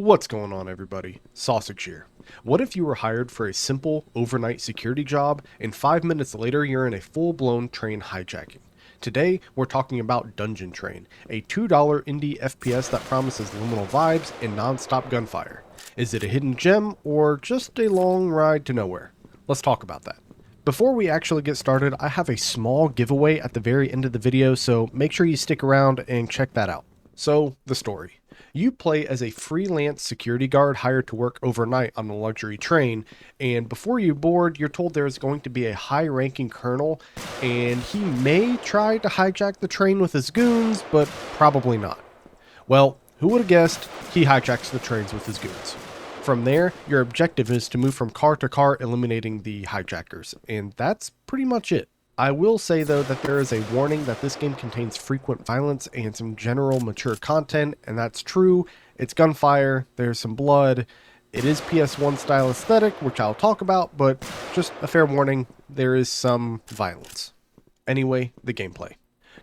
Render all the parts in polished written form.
What's going on, everybody? Sausage here. What if you were hired for a simple overnight security job and 5 minutes later you're in a full-blown train hijacking? Today, we're talking about Dungeon Train, a $2 indie FPS that promises liminal vibes and non-stop gunfire. Is it a hidden gem or just a long ride to nowhere? Let's talk about that. Before we actually get started, I have a small giveaway at the very end of the video, so make sure you stick around and check that out. So, the story. You play as a freelance security guard hired to work overnight on a luxury train, and before you board, you're told there is going to be a high-ranking colonel, and he may try to hijack the train with his goons, but probably not. Well, who would have guessed he hijacks the trains with his goons? From there, your objective is to move from car to car eliminating the hijackers, and that's pretty much it. I will say though that there is a warning that this game contains frequent violence and some general mature content, and that's true. It's gunfire, there's some blood, it is PS1 style aesthetic, which I'll talk about, but just a fair warning, there is some violence. Anyway, the gameplay.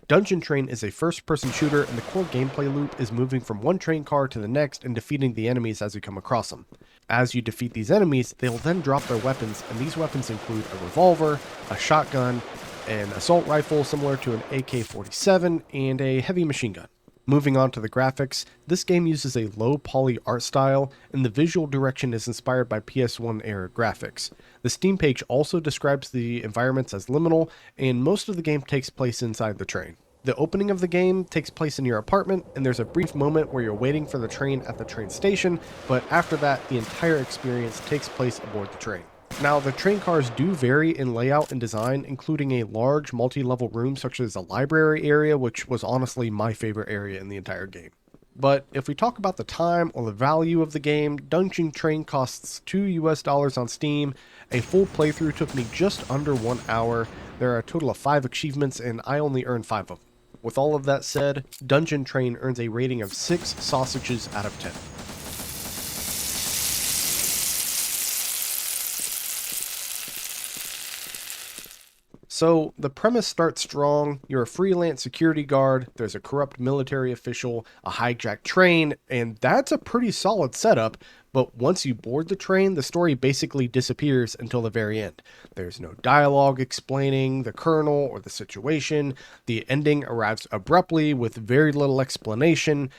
Dungeon Train is a first-person shooter, and the core gameplay loop is moving from one train car to the next and defeating the enemies as you come across them. As you defeat these enemies, they'll then drop their weapons, and these weapons include a revolver, a shotgun, an assault rifle similar to an AK-47, and a heavy machine gun. Moving on to the graphics, this game uses a low poly art style, and the visual direction is inspired by PS1 era graphics. The Steam page also describes the environments as liminal, and most of the game takes place inside the train. The opening of the game takes place in your apartment, and there's a brief moment where you're waiting for the train at the train station, but after that, the entire experience takes place aboard the train. Now, the train cars do vary in layout and design, including a large multi-level room such as a library area, which was honestly my favorite area in the entire game. But if we talk about the time or the value of the game, Dungeon Train costs $2 on Steam. A full playthrough took me just under 1 hour. There are a total of 5 achievements, and I only earned 5 of them. With all of that said, Dungeon Train earns a rating of 6 sausages out of 10. So, the premise starts strong. You're a freelance security guard, there's a corrupt military official, a hijacked train, and that's a pretty solid setup, but once you board the train, the story basically disappears until the very end. There's no dialogue explaining the colonel or the situation, the ending arrives abruptly with very little explanation.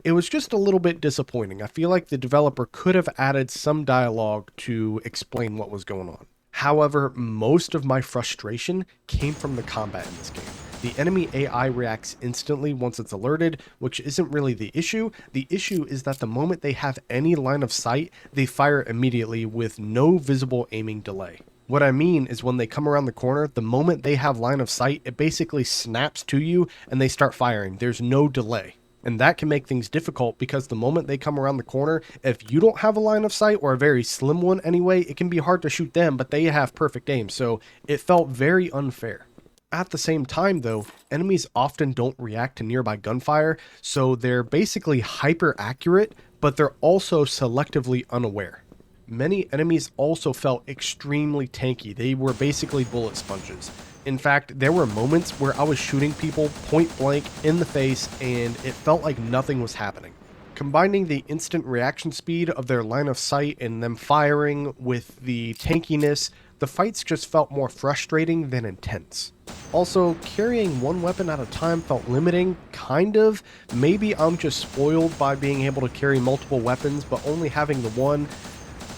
It was just a little bit disappointing. I feel like the developer could have added some dialogue to explain what was going on. However, most of my frustration came from the combat in this game. The enemy AI reacts instantly once it's alerted, which isn't really the issue. The issue is that the moment they have any line of sight, they fire immediately with no visible aiming delay. What I mean is when they come around the corner, the moment they have line of sight, it basically snaps to you and they start firing. There's no delay. And that can make things difficult because the moment they come around the corner, if you don't have a line of sight or a very slim one anyway, it can be hard to shoot them, but they have perfect aim, so it felt very unfair. At the same time though, enemies often don't react to nearby gunfire, so they're basically hyper accurate, but they're also selectively unaware. Many enemies also felt extremely tanky. They were basically bullet sponges. In fact, there were moments where I was shooting people point blank in the face and it felt like nothing was happening. Combining the instant reaction speed of their line of sight and them firing with the tankiness, the fights just felt more frustrating than intense. Also, carrying one weapon at a time felt limiting, kind of. Maybe I'm just spoiled by being able to carry multiple weapons, but only having the one.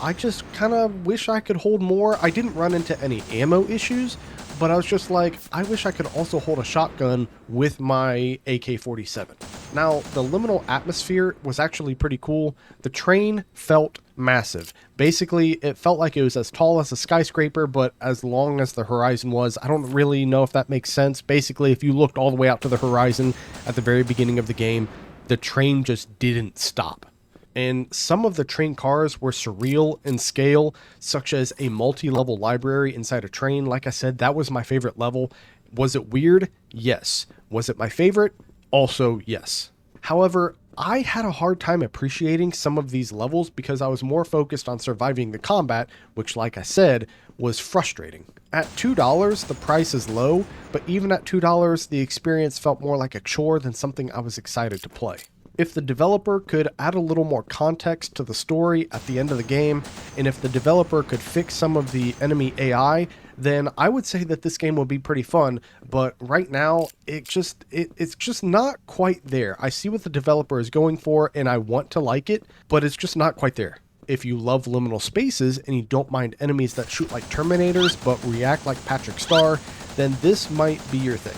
I just kind of wish I could hold more. I didn't run into any ammo issues, but I was just like, I wish I could also hold a shotgun with my AK-47. Now, the liminal atmosphere was actually pretty cool. The train felt massive. Basically, it felt like it was as tall as a skyscraper, but as long as the horizon was. I don't really know if that makes sense. Basically, if you looked all the way out to the horizon at the very beginning of the game, the train just didn't stop. And some of the train cars were surreal in scale, such as a multi-level library inside a train. Like I said, that was my favorite level. Was it weird? Yes. Was it my favorite? Also, yes. However, I had a hard time appreciating some of these levels because I was more focused on surviving the combat, which, like I said, was frustrating. At $2, the price is low, but even at $2, the experience felt more like a chore than something I was excited to play. If the developer could add a little more context to the story at the end of the game, and if the developer could fix some of the enemy AI, then I would say that this game would be pretty fun. But right now, it's just not quite there. I see what the developer is going for, and I want to like it, but it's just not quite there. If you love liminal spaces and you don't mind enemies that shoot like Terminators but react like Patrick Star, then this might be your thing.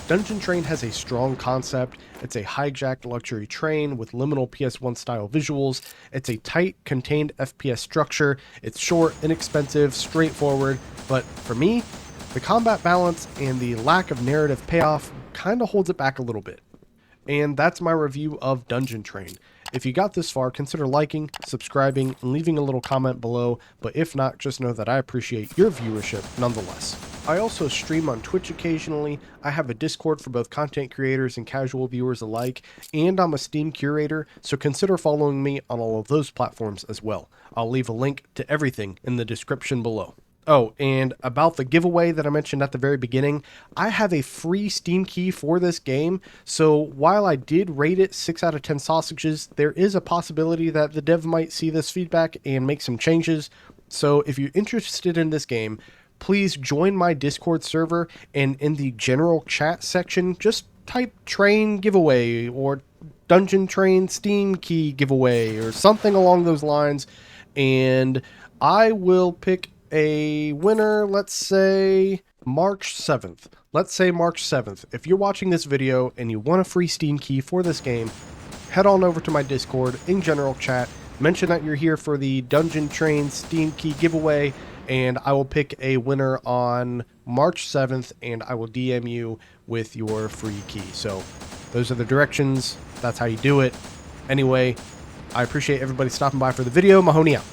Dungeon Train has a strong concept. It's a hijacked luxury train with liminal PS1 style visuals. It's a tight, contained FPS structure. It's short, inexpensive, straightforward, but for me, the combat balance and the lack of narrative payoff kind of holds it back a little bit. And that's my review of Dungeon Train. If you got this far, consider liking, subscribing, and leaving a little comment below, but if not, just know that I appreciate your viewership nonetheless. I also stream on Twitch occasionally. I have a Discord for both content creators and casual viewers alike, and I'm a Steam curator, so consider following me on all of those platforms as well. I'll leave a link to everything in the description below. Oh, and about the giveaway that I mentioned at the very beginning, I have a free Steam key for this game, so while I did rate it 6 out of 10 sausages, there is a possibility that the dev might see this feedback and make some changes. So if you're interested in this game, please join my Discord server, and in the general chat section, just type train giveaway or Dungeon Train Steam key giveaway or something along those lines, and I will pick a winner. Let's say March 7th. Let's say March 7th. If you're watching this video and you want a free Steam key for this game, head on over to my Discord in general chat, mention that you're here for the Dungeon Train Steam key giveaway, and I will pick a winner on March 7th, and I will DM you with your free key. So those are the directions. That's how you do it. Anyway, I appreciate everybody stopping by for the video. Mahoney out.